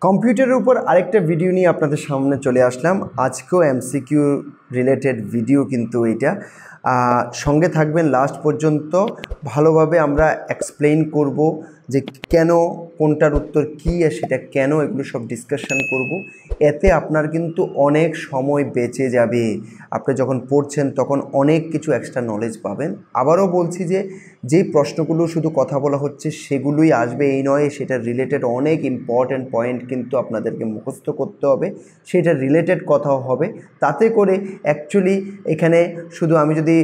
কম্পিউটারের উপর আরেকটা ভিডিও নিয়ে আপনাদের সামনে চলে আসলাম। আজকেও এমসিকিউ রিলেটেড ভিডিও কিন্তু এইটা, সঙ্গে থাকবেন লাস্ট পর্যন্ত। ভালোভাবে আমরা এক্সপ্লেইন করব যে কেন, কোনটার উত্তর কী আর সেটা কেন, এগুলো সব ডিসকাশন করব। এতে আপনার কিন্তু অনেক সময় বেঁচে যাবে। আপনি যখন পড়ছেন তখন অনেক কিছু এক্সট্রা নলেজ পাবেন। আবারও বলছি যে যেই প্রশ্নগুলো শুধু কথা বলা হচ্ছে সেগুলোই আসবে এই নয়, সেটার রিলেটেড অনেক ইম্পর্ট্যান্ট পয়েন্ট কিন্তু আপনাদেরকে মুখস্থ করতে হবে, সেটার রিলেটেড কথাও হবে। তাতে করে অ্যাকচুয়ালি এখানে শুধু আমি যদি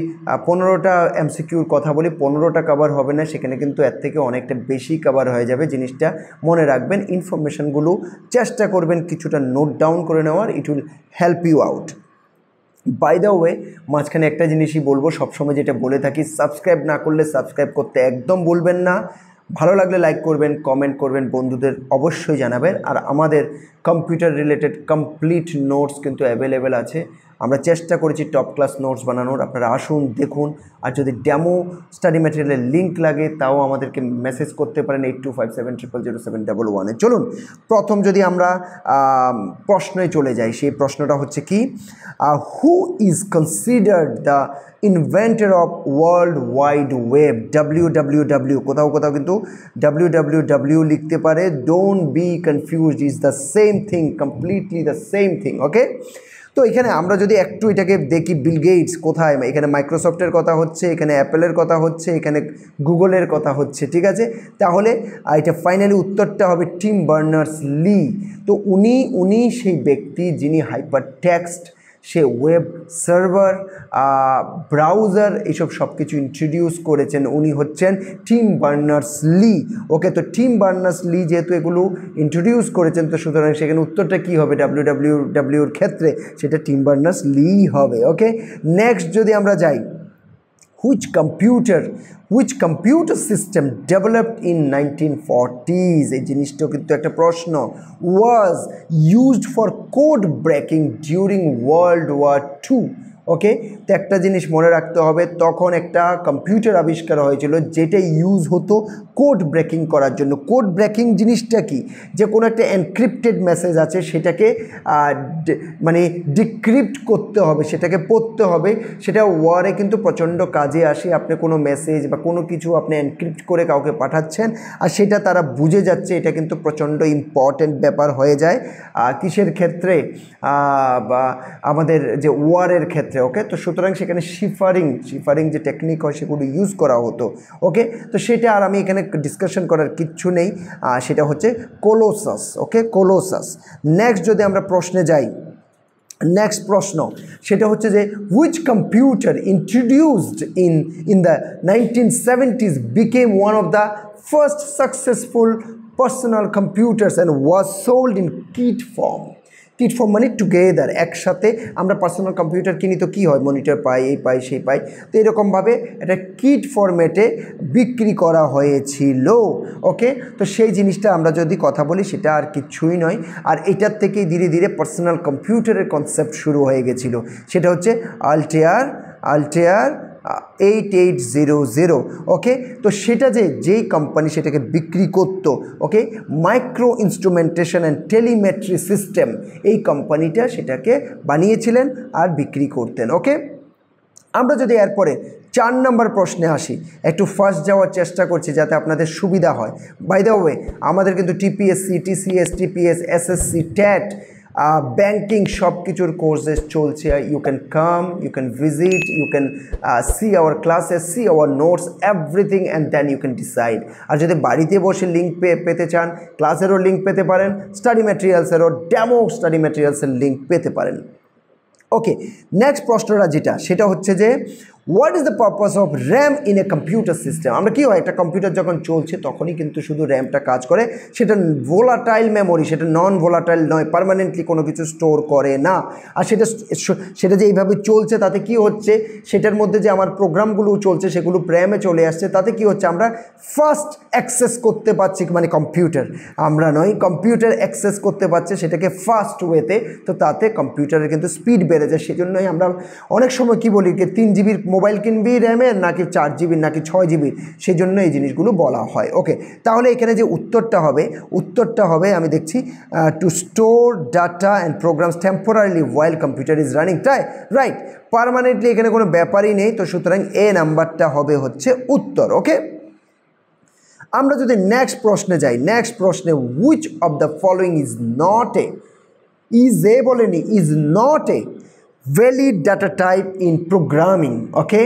15টা এমসিকিউর কথা বলি, 15টা কভার হবে না, সেখানে কিন্তু এর থেকে অনেকটা বেশি কভার হয়ে যাবে। জিনিসটা মনে রাখবেন, ইনফরমেশনগুলো চেষ্টা করবেন কিছুটা নোট ডাউন করে নেওয়ার, it will help you out. By the way, মাঝখানে একটা জিনিসই বলবো, সবসময় যেটা বলে থাকি, সাবস্ক্রাইব না করলে সাবস্ক্রাইব করতে একদম ভুলবেন না। ভালো লাগলে লাইক করবেন, কমেন্ট করবেন, বন্ধুদের অবশ্যই জানাবেন। আর আমাদের কম্পিউটার রিলেটেড কমপ্লিট নোটস কিন্তু অ্যাভেলেবেল আছে। আমরা চেষ্টা করেছি টপ ক্লাস নোটস বানানোর, আপনারা আসুন দেখুন। আর যদি ডেমো স্টাডি ম্যাটেরিয়ালের লিঙ্ক লাগে তাও আমাদেরকে মেসেজ করতে পারেন 8257000711। চলুন প্রথম যদি আমরা প্রশ্নে চলে যাই, সেই প্রশ্নটা হচ্ছে কি, who is considered the inventor of world wide web? WWW, কোথাও কোথাও কিন্তু WWW লিখতে পারে, don't be confused, is the same thing, completely the same thing. Okay, তো এখানে আমরা যদি একটু এটাকে দেখি, বিল গেটস কোথায়, এখানে মাইক্রোসফটের কথা হচ্ছে, এখানে অ্যাপেলের কথা হচ্ছে, এখানে গুগলের কথা হচ্ছে, ঠিক আছে? তাহলে এটা ফাইনালি উত্তরটা হবে টিম বার্নার্স লি। তো উনি সেই ব্যক্তি যিনি হাইপার টেক্সট, সে ওয়েব সার্ভার, ব্রাউজার, এইসব সব কিছু ইন্ট্রোডিউস করেছেন, উনি হচ্ছেন টিম বার্নার্স লি। ওকে, তো টিম বার্নার্স লি যেহেতু এগুলো ইন্ট্রোডিউস করেছেন, তো সুতরাং সেখানে উত্তরটা কী হবে WWWর ক্ষেত্রে? সেটা টিম বার্নার্স লি হবে। ওকে, নেক্সট যদি আমরা যাই, which computer system developed in 1940s, এই জিনিসটাও কিন্তু একটা প্রশ্ন, was used for code breaking during World War II? ওকে, তো একটা জিনিস মনে রাখতে হবে, তখন একটা কম্পিউটার আবিষ্কার হয়েছিল যেটা ইউজ হতো কোড ব্রেকিং করার জন্য। কোড ব্রেকিং জিনিসটা কি? যে কোনো একটা এনক্রিপ্টেড মেসেজ আছে, সেটাকে মানে ডিক্রিপ্ট করতে হবে, সেটাকে পড়তে হবে। সেটা ওয়ারে কিন্তু প্রচণ্ড কাজে আসে। আপনি কোনো মেসেজ বা কোনো কিছু আপনি এনক্রিপ্ট করে কাউকে পাঠাচ্ছেন, আর সেটা তারা বুঝে যাচ্ছে, এটা কিন্তু প্রচণ্ড ইম্পর্ট্যান্ট ব্যাপার হয়ে যায়। কিসের ক্ষেত্রে? বা আমাদের যে ওয়ারের ক্ষেত্রে। ওকে, তো সুতরাং সেখানে শিফারিং যে টেকনিক হয় সেগুলো ইউজ করা হতো। ওকে, তো সেটা আর আমি এখানে ডিসকাশন করার কিচ্ছু নেই, সেটা হচ্ছে কোলোসাস। ওকে, কোলোসাস। নেক্সট যদি আমরা প্রশ্নে যাই, নেক্সট প্রশ্ন সেটা হচ্ছে যে which computer introduced in the 1970s became one of the first successful personal computers and was sold in kit form? Kit form মানে টুগেদার, একসাথে আমরা পার্সোনাল কম্পিউটার কিনি তো কী হয়, মনিটর পাই, এই পাই সেই পাই, তো এরকমভাবে এটা কিট ফরম্যাটে বিক্রি করা হয়েছিল। ওকে, তো সেই জিনিসটা আমরা যদি কথা বলি, সেটা আর কিছুই নয়। আর এটার থেকেই ধীরে ধীরে পার্সোনাল কম্পিউটারের কনসেপ্ট শুরু হয়ে গেছিল। সেটা হচ্ছে আলটেয়ার 8800। ওকে, তো সেটা যেই কোম্পানি সেটাকে বিক্রি করত, okay, micro instrumentation and telemetry system, এই কোম্পানিটা সেটাকে বানিয়েছিলেন আর বিক্রি করতেন। ওকে, আমরা যদি এরপরে 4 নম্বর প্রশ্নে আসি, একটু ফার্স্ট যাওয়ার চেষ্টা করছি যাতে আপনাদের সুবিধা হয়। বাই দ্য ওয়ে, আমাদের কিন্তু TPSC, TCS, TPS, SSC, TAT, banking সব কিছুর কোর্সেস চলছে। You can come, you can visit, you can see our classes, see our notes, everything, and then you can decide. আর যদি বাড়িতে বসে লিঙ্ক পেতে চান, ক্লাসেরও লিঙ্ক পেতে পারেন, স্টাডি ম্যাটেরিয়ালসেরও, ডেমো স্টাডি ম্যাটেরিয়ালসের লিঙ্ক পেতে পারেন। ওকে, নেক্সট প্রশ্নটা যেটা, সেটা হচ্ছে যে what is the purpose of RAM in a computer system? আমরা কী হয়, একটা কম্পিউটার যখন চলছে তখনই কিন্তু শুধু র্যামটা কাজ করে, সেটা ভোলাটাইল মেমোরি, সেটা নন ভোলাটাইল নয়, পার্মানেন্টলি কোনো কিছু স্টোর করে না। আর সেটা যে এইভাবে চলছে তাতে কি হচ্ছে, সেটার মধ্যে যে আমার প্রোগ্রামগুলো চলছে সেগুলো র্যামে চলে আসছে, তাতে কি হচ্ছে, আমরা ফাস্ট অ্যাক্সেস করতে পারছি, মানে কম্পিউটার, আমরা নয়, কম্পিউটার অ্যাক্সেস করতে পারছে সেটাকে ফাস্ট ওয়েতে, তো তাতে কম্পিউটারের কিন্তু স্পিড বেড়ে যায়। সেজন্যই আমরা অনেক সময় কি বলি, 3 GB মোবাইল কিনবি র্যামের নাকি 4 GB নাকি 6 GB, সেই জন্য এই জিনিসগুলো বলা হয়। ওকে, তাহলে এখানে যে উত্তরটা হবে আমি দেখছি two store data and programs temporarily while computer is running, right, permanently এখানে কোনো ব্যাপারই নেই, তো সুতরাং এ নাম্বারটা হবে হচ্ছে উত্তর। ওকে, আমরা যদি নেক্সট প্রশ্নে যাই, নেক্সট প্রশ্নে which of the following is not a valid data type in programming. Okay,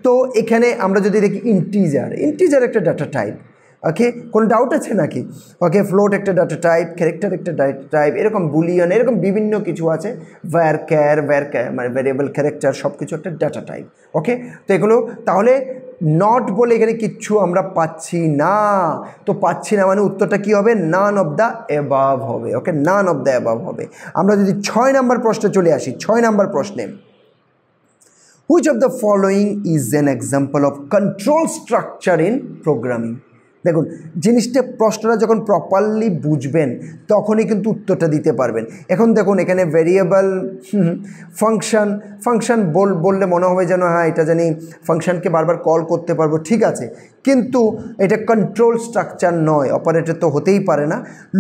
তো এখানে আমরা যদি দেখি ইন্টিজার একটা ডাটা টাইপ। ওকে, কোনো ডাউট আছে নাকি? ওকে, ফ্লোট একটা ডাটা টাইপ, ক্যারেক্টার একটা ডাটা টাইপ, এরকম বুলিয়ন, এরকম বিভিন্ন কিছু আছে, ভ্যার মানে ভ্যারিয়েবল, ক্যারেক্টার, সব কিছু একটা ডাটা টাইপ। ওকে, তো এগুলো তাহলে নট বলে এখানে কিচ্ছু আমরা পাচ্ছি না, তো পাচ্ছি না মানে উত্তরটা কী হবে? নান অফ দ্য অ্যাবাভ হবে। ওকে, নান অফ দ্য অ্যাবাভ হবে। আমরা যদি 6 নম্বর প্রশ্নে চলে আসি, 6 নম্বর প্রশ্নে which of the following is an example of control structure in programming. দেখুন, জিনিসটা প্রশ্নটা যখন প্রপারলি বুঝবেন তখনই কিন্তু উত্তরটা দিতে পারবেন। এখন দেখুন এখানে ভেরিয়েবল, ফাংশন বললে মনে হবে যেন হ্যাঁ এটা জানি ফাংশনকে বারবার কল করতে পারবো, ঠিক আছে, কিন্তু এটা কন্ট্রোল স্ট্রাকচার নয়, অপারেটর তো হতেই পারে না।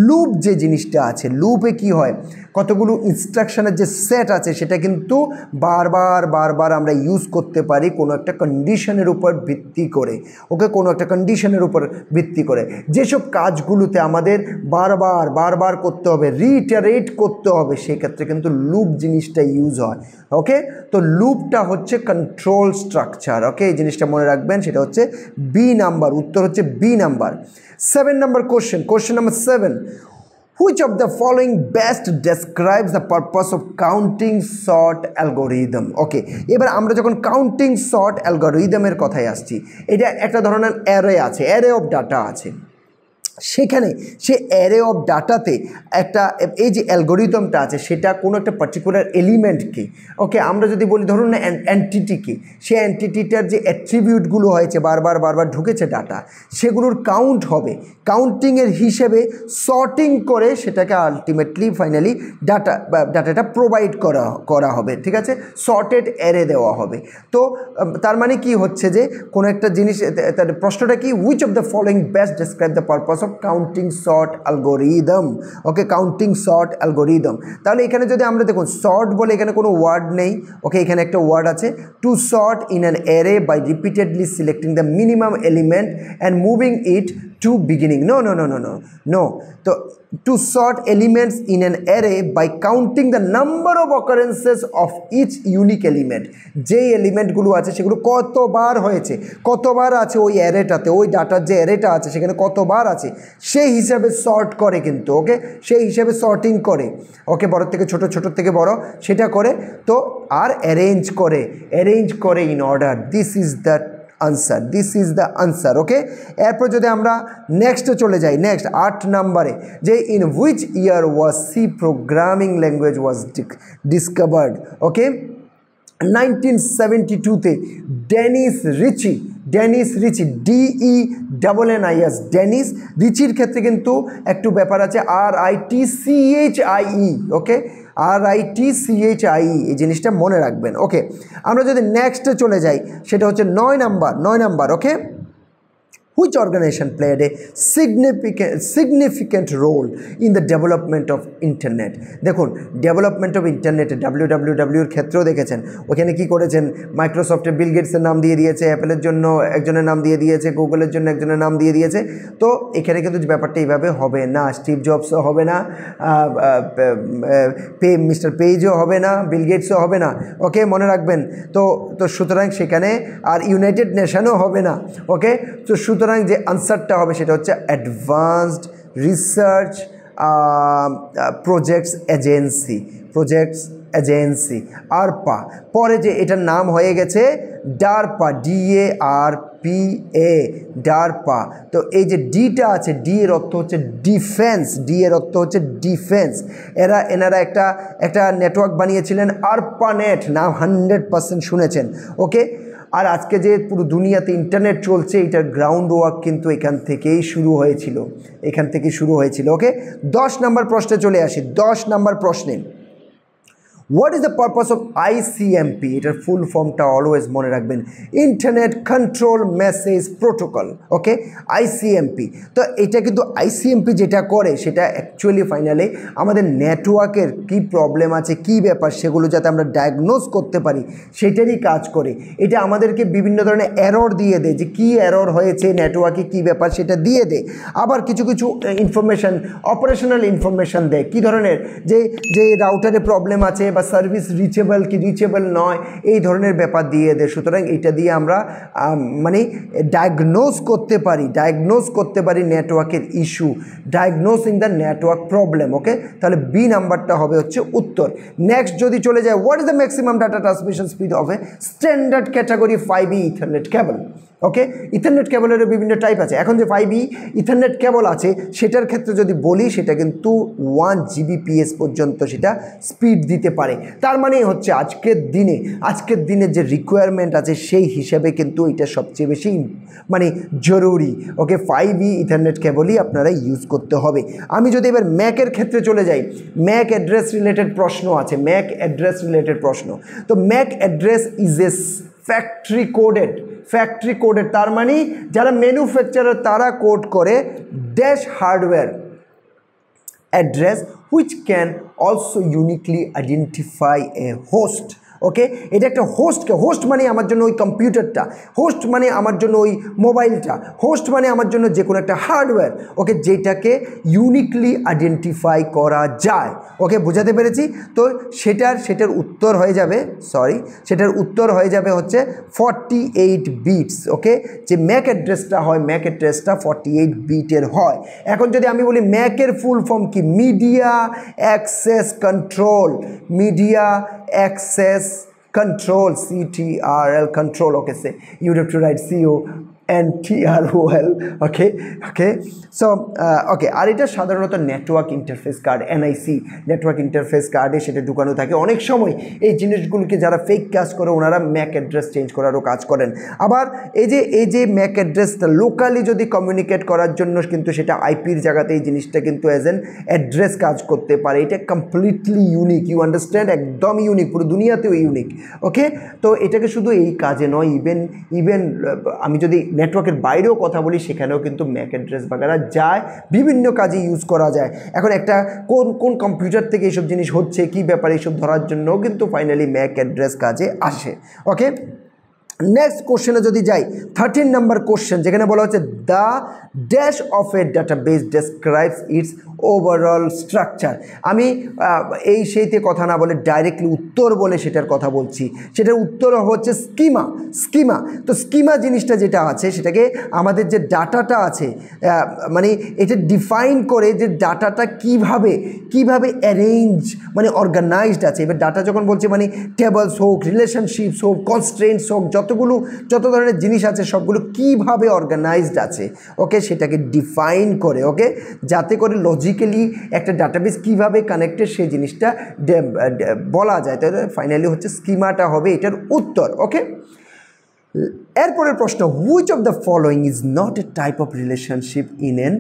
লুপ যে জিনিসটা আছে, লুপে কি হয়, কতগুলো ইনস্ট্রাকশনের যে সেট আছে সেটা কিন্তু বারবার আমরা ইউজ করতে পারি কোনো একটা কন্ডিশনের উপর ভিত্তি করে। ওকে, কোনো একটা কন্ডিশনের উপর ভিত্তি করে যেসব কাজগুলোতে আমাদের বারবার করতে হবে, রিইটারেট করতে হবে, সেক্ষেত্রে কিন্তু লুপ জিনিসটা ইউজ হয়। ওকে, তো লুপটা হচ্ছে কন্ট্রোল স্ট্রাকচার। ওকে, এই জিনিসটা মনে রাখবেন, সেটা হচ্ছে বি নাম্বার, উত্তর হচ্ছে B number. 7 number question number 7, which of the following best describes the purpose of counting sort algorithm? ওকে, এবার আমরা যখন কাউন্টিং সর্ট অ্যালগরিদমের কথায় আসছি, এটা একটা ধরনের অ্যারে আছে, অ্যারে অফ ডাটা আছে, সেখানে সে অ্যারে অফ ডাটাতে একটা এই যে অ্যালগরিদমটা আছে সেটা কোনো একটা পার্টিকুলার এলিমেন্টকে, ওকে, আমরা যদি বলি ধরুন না অ্যান্টিটিকে, সে অ্যান্টিটিটার যে অ্যাট্রিবিউটগুলো হয়েছে বারবার ঢুকেছে ডাটা, সেগুলোর কাউন্ট হবে, কাউন্টিংয়ের হিসেবে সর্টিং করে সেটাকে আলটিমেটলি ফাইনালি ডাটাটা প্রোভাইড করা হবে, ঠিক আছে, সর্টেড অ্যারে দেওয়া হবে। তো তার মানে কি হচ্ছে যে কোনো একটা জিনিস, তার প্রশ্নটা কি, which of the following best describe the purpose of counting sort algorithm. Okay, counting sort algorithm, তাহলে এখানে যদি আমরা দেখুন সর্ট বলে এখানে কোনো ওয়ার্ড নেই। ওকে, এখানে একটা ওয়ার্ড আছে, to sort in an array by repeatedly selecting the minimum element and moving it to beginning. No. So to sort elements in an array by counting the number of occurrences of each unique element, যে এলিমেন্টগুলো আছে সেগুলো কতবার হয়েছে, কতবার আছে ওই অ্যারেটাতে, ওই ডাটার যে অ্যারেটা আছে সেখানে কতবার আছে সেই হিসাবে সর্ট করে কিন্তু। ওকে, সেই হিসাবে সর্টিং করে, ওকে, বড় থেকে ছোট, ছোট থেকে বড় সেটা করে, তো আর অ্যারেঞ্জ করে in order. This is the answer. Okay, এরপর যদি আমরা নেক্সটে চলে যাই, নেক্সট 8 নম্বরে, যে in which year was C programming language was discovered. Okay, 1972-তে ডেনিস রিচি, DENNIS, ডেনিস রিচির ক্ষেত্রে কিন্তু একটু ব্যাপার আছে, RITCHIE। ওকে, RITCHIE, এই জিনিসটা মনে রাখবেন। ওকে, আমরা যদি নেক্সটে চলে যাই, সেটা হচ্ছে 9 number. Okay, which organization played a significant role in the development of internet? দেখুন, ডেভেলপমেন্ট অফ ইন্টারনেটে WWW এর ক্ষেত্রেও দেখেছেন, ওখানে কি করেছেন, মাইক্রোসফটের বিল গেটসের নাম দিয়ে দিয়েছে, অ্যাপেলের জন্য একজনের নাম দিয়ে দিয়েছে, গুগলের জন্য একজনের নাম দিয়ে দিয়েছে। তো এখানে কিন্তু ব্যাপারটা এইভাবে হবে না, স্টিভ জবসও হবে না, মিস্টার পেজও হবে না, বিল গেটসও হবে না। ওকে, মনে রাখবেন। তো সুতরাং সেখানে আর ইউনাইটেড নেশনও হবে না। ওকে, তো সুতরাং যে আনসারটা হবে সেটা হচ্ছে advanced research projects agency, ARPA। পরে যে এটার নাম হয়ে গেছে DARPA, DARPA, DARPA। তো এই যে ডিটা আছে, ডি এর অর্থ হচ্ছে ডিফেন্স, এনারা একটা নেটওয়ার্ক বানিয়েছিলেন, ARPANET, নাম 100% শুনেছেন। ওকে, আর আজকে যে পুরো দুনিয়াতে ইন্টারনেট চলছে, এটার গ্রাউন্ড ওয়ার্ক কিন্তু এখান থেকেই শুরু হয়েছিল। ওকে, 10 নম্বর প্রশ্নে চলে আসি। 10 নম্বর প্রশ্নে, what is the purpose of ICMP, এটার ফুল ফর্মটা অলওয়েজ মনে রাখবেন, ইন্টারনেট কন্ট্রোল মেসেজ প্রোটোকল। ওকে, আইসিএমপি। তো এটা কিন্তু আইসিএমপি যেটা করে সেটা অ্যাকচুয়ালি ফাইনালি আমাদের নেটওয়ার্কের কী প্রবলেম আছে, কী ব্যাপার, সেগুলো যাতে আমরা ডায়াগনোজ করতে পারি সেটারই কাজ করে। এটা আমাদেরকে বিভিন্ন ধরনের এরর দিয়ে দেয়, যে কী এরর হয়েছে নেটওয়ার্কে, কী ব্যাপার সেটা দিয়ে দেয়। আবার কিছু কিছু ইনফরমেশান, অপারেশনাল ইনফরমেশান দেয়, কী ধরনের যে রাউটারে প্রবলেম আছে বা সার্ভিস রিচেবল কি রিচেবল নয়, এই ধরনের ব্যাপার দিয়ে দেয়। সুতরাং এটা দিয়ে আমরা মানে ডায়াগনোজ করতে পারি নেটওয়ার্কের issue, diagnosing the network problem. Okay, তাহলে বি নাম্বারটা হবে হচ্ছে উত্তর। নেক্সট যদি চলে যায়, what is the maximum data transmission speed of a standard category 5E ethernet cable. Okay, ethernet কেবলেরও বিভিন্ন টাইপ আছে। এখন যে 5E ইথারনেট কেবল আছে সেটার ক্ষেত্রে যদি বলি, সেটা কিন্তু 1 Gbps পর্যন্ত সেটা স্পিড দিতে পারে। তার মানে হচ্ছে আজকের দিনে যে রিকোয়ারমেন্ট আছে সেই হিসাবে কিন্তু এটা সবচেয়ে বেশি মানে জরুরি। ওকে, 5E ইথারনেট কেবলই আপনারা ইউজ করতে হবে। আমি যদি এবার ম্যাকের ক্ষেত্রে চলে যাই, ম্যাক অ্যাড্রেস রিলেটেড প্রশ্ন আছে, তো MAC address is a factory coded, তার মানে যারা ম্যানুফ্যাকচারার তারা কোড করে dash hardware address which can also uniquely identify a host. Okay, এটা একটা হোস্ট মানে আমার জন্য ওই কম্পিউটারটা, হোস্ট মানে আমার জন্য ওই মোবাইলটা, হোস্ট মানে আমার জন্য যে কোনো একটা হার্ডওয়্যার। ওকে, যেটাকে ইউনিকলি আইডেন্টিফাই করা যায়। ওকে, বোঝাতে পেরেছি? তো সেটার উত্তর হয়ে যাবে হচ্ছে 48 বিটস। ওকে, যে ম্যাক অ্যাড্রেসটা 48 বিটের হয়। এখন যদি আমি বলি ম্যাকের ফুল ফর্ম কি, media access control, CTRL control. Okay, say you have to write CONTROL. okay, so okay, আর এটা সাধারণত network interface card, NIC network interface কার্ডে সেটা ঢুকানো থাকে। অনেক সময় এই জিনিসগুলোকে যারা ফেক কাজ করে ওনারা ম্যাক অ্যাড্রেস চেঞ্জ করারও কাজ করেন। আবার এই যে ম্যাক অ্যাড্রেসটা লোকালি যদি কমিউনিকেট করার জন্য কিন্তু সেটা আইপির জায়গাতে এই জিনিসটা কিন্তু অ্যাজ এন অ্যাড্রেস কাজ করতে পারে। এটা কমপ্লিটলি ইউনিক, ইউ আন্ডারস্ট্যান্ড, একদম ইউনিক, পুরো দুনিয়াতেও ইউনিক। ওকে, তো এটাকে শুধু এই কাজে নয়, ইভেন আমি যদি নেটওয়ার্কের বাইরেও কথা বলি সেখানেও কিন্তু ম্যাক অ্যাড্রেস বাগেরা যায়, বিভিন্ন কাজে ইউজ করা যায়। এখন একটা কোন কম্পিউটার থেকে এইসব জিনিস হচ্ছে, কী ব্যাপারে এইসব ধরার জন্যও কিন্তু ফাইনালি ম্যাক অ্যাড্রেস কাজে আসে। ওকে, নেক্সট কোশ্চেনে যদি যাই, 13 নম্বর কোশ্চেন, যেখানে বলা হচ্ছে the dash of A database describes it's overall structure. আমি এই সেইতে কথা না বলে ডাইরেক্টলি উত্তর বলে সেটার কথা বলছি। সেটার উত্তর হচ্ছে স্কিমা। তো স্কিমা জিনিসটা যেটা আছে সেটাকে আমাদের যে ডাটাটা আছে মানে এটা ডিফাইন করে যে ডাটাটা কিভাবে অ্যারেঞ্জ মানে অর্গানাইজড আছে। এবার ডাটা যখন বলছে মানে টেবলস হোক, রিলেশনশিপস হোক, কনস্ট্রেন্টস হোক, যত ধরনের জিনিস আছে সবগুলো কিভাবে অর্গানাইজড আছে। ওকে, সেটাকে ডিফাইন করে। ওকে, যাতে করে লজিক্যালি একটা ডাটাবেস কিভাবে কানেক্টেড সেই জিনিসটা বলা যায়। তাহলে ফাইনালি হচ্ছে স্কিমাটা হবে এটার উত্তর। ওকে, এরপরের প্রশ্ন, which of the following is not a type of relationship in an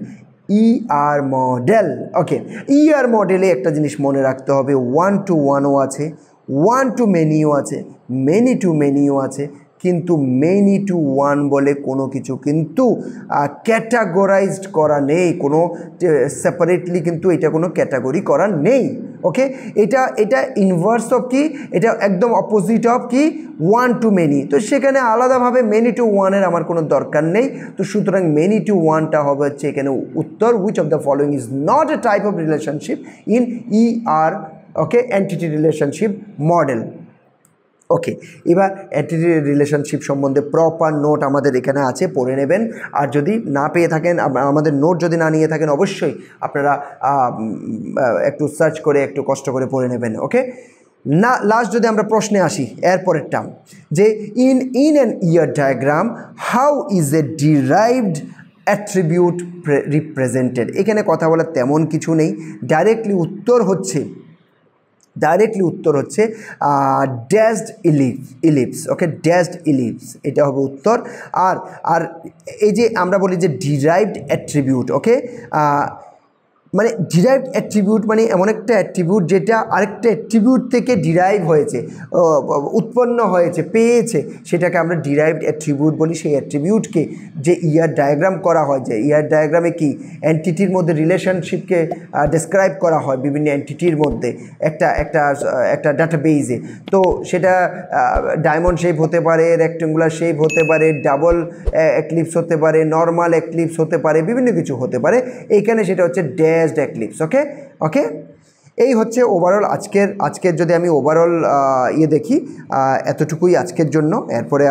ER model. Okay, ER মডেলে একটা জিনিস মনে রাখতে হবে, 1 to 1ও আছে, 1 to manyও আছে, many to manyও আছে, কিন্তু many to 1 বলে কোনো কিছু কিন্তু ক্যাটাগরাইজড করা নেই, কোনো সেপারেটলি কিন্তু এটা কোনো ক্যাটাগরি করা নেই। ওকে, এটা ইনভার্স অফ কি, এটা একদম অপোজিট অফ কি, 1 to many। তো সেখানে আলাদাভাবে many to 1-এর আমার কোনো দরকার নেই। তো সুতরাং many to 1টা হবে হচ্ছে এখানে উত্তর। Which of the following is not a type of relationship in ER okay entity relationship model. Okay, এবার এন্টিটি রিলেশনশিপ সম্বন্ধে প্রপার নোট আমাদের এখানে আছে, পড়ে নেবেন। আর যদি না পেয়ে থাকেন, আমাদের নোট যদি না নিয়ে থাকেন, অবশ্যই আপনারা একটু সার্চ করে একটু কষ্ট করে পড়ে নেবেন। ওকে, না লাস্ট যদি আমরা প্রশ্নে আসি, এরপরেরটা যে in an year diagram how is a derived attribute represented. এখানে কথা বলার তেমন কিছু নেই, ডাইরেক্টলি উত্তর হচ্ছে ড্যাশড ইলিপস। ওকে, ড্যাশড ইলিপস এটা হবে উত্তর। আর এই যে আমরা বলি যে ডিরাইভড অ্যাট্রিবিউট, ওকে মানে ডিরাইভড অ্যাট্রিবিউট মানে এমন একটা অ্যাট্রিবিউট যেটা আরেকটা অ্যাট্রিবিউট থেকে ডিরাইভ হয়েছে, উৎপন্ন হয়েছে, পেয়েছে, সেটাকে আমরা ডিরাইভড অ্যাট্রিবিউট বলি। সেই অ্যাট্রিবিউটকে যে ইয়ার ডায়াগ্রাম করা হয়, যে ইয়ার ডায়াগ্রামে কি এন্টিটির মধ্যে রিলেশনশিপকে ডেসক্রাইব করা হয় বিভিন্ন এন্টিটির মধ্যে একটা ডাটাবেজে। তো সেটা ডায়মন্ড শেপ হতে পারে, রেক্টেঙ্গুলার শেপ হতে পারে, ডাবল এক্লিপস হতে পারে, নর্মাল এক্লিপস হতে পারে, বিভিন্ন কিছু হতে পারে। এইখানে সেটা হচ্ছে ড্যাশড এক্লিপস। ওকে, এই হচ্ছে ওভারঅল আজকের যদি আমি ওভারঅল দেখি, এতটুকুই আজকের জন্য। এরপরে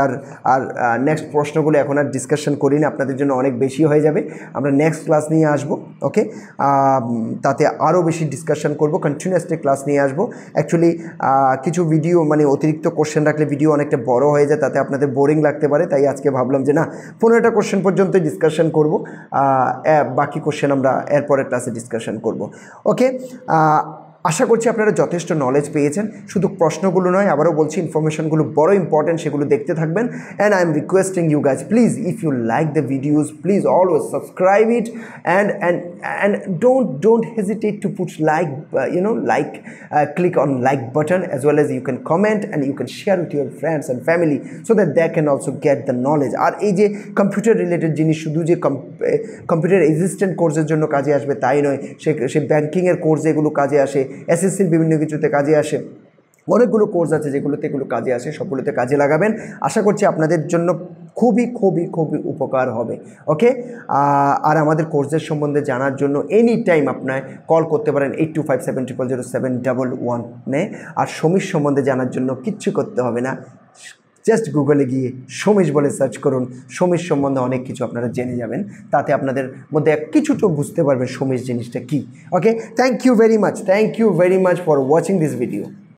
আর নেক্সট প্রশ্নগুলো এখন আর ডিসকাশন করি না, আপনাদের জন্য অনেক বেশি হয়ে যাবে। আমরা নেক্সট ক্লাস নিয়ে আসবো। ওকে, তাতে আরও বেশি ডিসকাশন করব, কন্টিনিউয়াসলি ক্লাস নিয়ে আসবো। অ্যাকচুয়ালি কিছু ভিডিও মানে অতিরিক্ত কোশ্চেন রাখলে ভিডিও অনেকটা বড় হয়ে যায়, তাতে আপনাদের বোরিং লাগতে পারে। তাই আজকে ভাবলাম যে না, 15টা কোশ্চেন পর্যন্ত ডিসকাশন করব, বাকি কোশ্চেন আমরা এরপরের ক্লাসে ডিসকাশন করব। ওকে, আশা করছি আপনারা যথেষ্ট নলেজ পেয়েছেন। শুধু প্রশ্নগুলো নয়, আবারও বলছি, ইনফরমেশনগুলো বড় ইম্পর্টেন্ট, সেগুলো দেখতে থাকবেন। And I am requesting you guys, please if you like the videos, please always subscribe it and don't hesitate to put like, click on like button, as well as you can comment and you can share with your friends and family so that they can also get the knowledge. আর এই যে computer related জিনিস শুধু যে computer existent কোর্সের জন্য কাজে আসবে তাই নয়, সে ব্যাংকিংয়ের কোর্স যেগুলো কাজে আসে, এসএসসির বিভিন্ন কিছুতে কাজে আসে, অনেকগুলো কোর্স আছে যেগুলোতে এগুলো কাজে আসে, সবগুলোতে কাজে লাগাবেন। আশা করছি আপনাদের জন্য খুবই খুবই খুবই উপকার হবে। ওকে, আর আমাদের কোর্সের সম্বন্ধে জানার জন্য এনি টাইম আপনার কল করতে পারেন 8257000711। আর সমীর সম্বন্ধে জানার জন্য কিচ্ছু করতে হবে না, জাস্ট গুগলে গিয়ে সমীশ বলে সার্চ করুন। সমীশ সম্বন্ধে অনেক কিছু আপনারা জেনে যাবেন, তাতে আপনাদের মধ্যে কিছু তো বুঝতে পারবেন সমীশ জিনিসটা কী। Okay, thank you very much for watching this video.